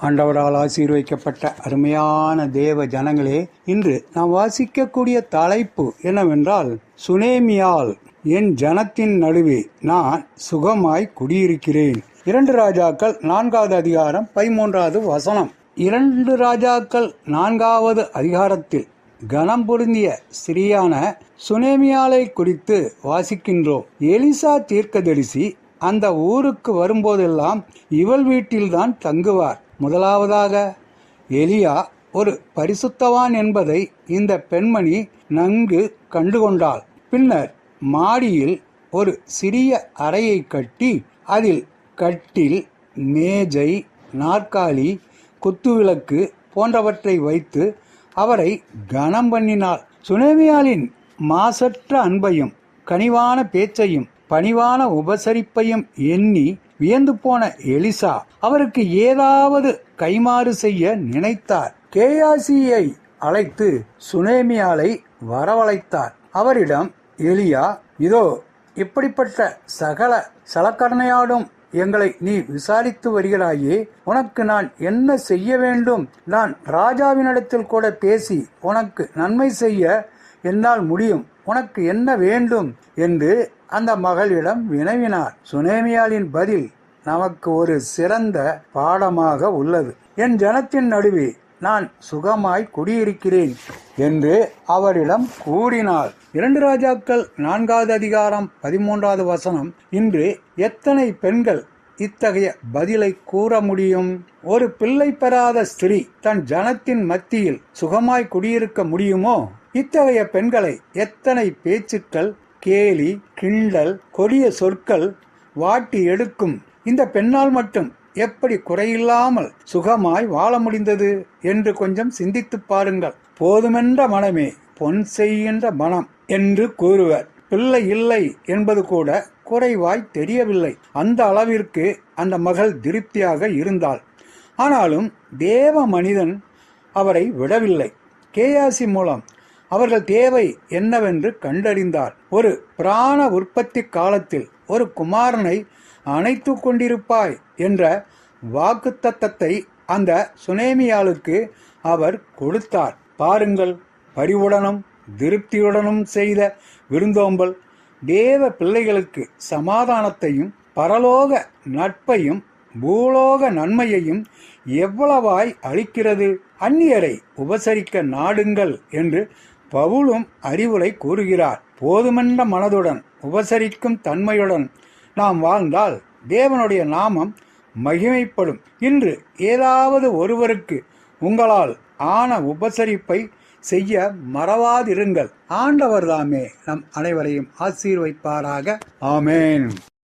ஆண்டவரால் ஆசீர்வதிக்கப்பட்ட அருமையான தேவ ஜனங்களே, இன்று நாம் வாசிக்கக்கூடிய தலைப்பு என்னவென்றால், சுனேமியால் என் ஜனத்தின் நடுவே நான் சுகமாய் குடியிருக்கிறேன். 2 ராஜாக்கள் 4வது அதிகாரம் 13வது வசனம். 2 ராஜாக்கள் 4வது அதிகாரத்தில் கனம் பொருந்திய ஸ்திரீயான சுனேமியாலை குறித்து வாசிக்கின்றோம். எலிசா தீர்க்கதரிசி அந்த ஊருக்கு வரும்போதெல்லாம் இவள் வீட்டில்தான் தங்குவார். முதலாவதாக எலியா ஒரு பரிசுத்தவான் என்பதை இந்த பெண்மணி நன்கு கண்டுகொண்டாள். பின்னர் மாடியில் ஒரு சிறிய அறையை கட்டி அதில் கட்டில், மேஜை, நாற்காலி, குத்துவிளக்கு போன்றவற்றை வைத்து அவரை கனம் பண்ணினாள். சுனேமியாலின் மாசற்ற அன்பையும் கனிவான பேச்சையும் பணிவான உபசரிப்பையும் எண்ணி வியந்து போன எலிசா அவருக்கு ஏதாவது கைமாறு செய்ய நினைத்தார். கேயாசியை அழைத்து சுனேமியாலை வரவழைத்தார். அவரிடம் எலியா, இதோ இப்படிப்பட்ட சகல சலக்கரணையாடும் எங்களை நீ விசாரித்து வருகிறாயே, உனக்கு நான் என்ன செய்ய வேண்டும்? நான் ராஜாவினிடத்தில் கூட பேசி உனக்கு நன்மை செய்ய என்னால் முடியும். உனக்கு என்ன வேண்டும் என்று அந்த மகளிடம் வினவினார். சுனேமியாலின் பதில் நமக்கு ஒரு சிறந்த பாடமாக உள்ளது. என் ஜனத்தின் நடுவே நான் சுகமாய் குடியிருக்கிறேன் என்று அவரிடம் கூறினார். 2 ராஜாக்கள் 4வது அதிகாரம் 13வது வசனம். இன்று எத்தனை பெண்கள் இத்தகைய பதிலை கூற முடியும்? ஒரு பிள்ளை பெறாத ஸ்திரீ தன் ஜனத்தின் மத்தியில் சுகமாய் குடியிருக்க முடியுமோ? இத்தகைய பெண்களை எத்தனை பேச்சுக்கள், கேலி, கிண்டல், கொடிய சொற்கள் வாட்டி எடுக்கும். இந்த பெண்ணால் மட்டும் எப்படி குறையில்லாமல் சுகமாய் வாழ முடிந்தது என்று கொஞ்சம் சிந்தித்து பாருங்கள். போதுமென்ற மனமே பொன் செய்கின்ற மனம் என்று கூறுவர். பிள்ளை இல்லை என்பது கூட குறைவாய் தெரியவில்லை. அந்த அளவிற்கு அந்த மகள் திருப்தியாக இருந்தாள். ஆனாலும் தேவ மனிதன் அவரை விடவில்லை. கேயாசி மூலம் அவர்கள் தேவை என்னவென்று கண்டறிந்தார். ஒரு பிராண உற்பத்தி காலத்தில் ஒரு குமாரனை அணைத்து கொண்டிருப்பாய் என்ற வாக்குத்தத்தத்தை அந்த சுனேமியாளுக்கு அவர் கொடுத்தார். பாருங்கள், பரிவுடனும் திருப்தியுடனும் செய்த விருந்தோம்பல் தேவ பிள்ளைகளுக்கு சமாதானத்தையும் பரலோக நட்பையும் பூலோக நன்மையையும் எவ்வளவாய் அளிக்கிறது. அந்நியரை உபசரிக்க நாடுங்கள் என்று பவுலும் அறிவுரை கூறுகிறார். போதுமென்ற மனதுடன் உபசரிக்கும் தன்மையுடன் நாம் வாழ்ந்தால் தேவனுடைய நாமம் மகிமைப்படும். இன்று ஏதாவது ஒருவருக்கு உங்களால் ஆன உபசரிப்பை செய்ய மறவாதிருங்கள். ஆண்டவர் தாமே நம் அனைவரையும் ஆசீர்வதிப்பாராக. ஆமேன்.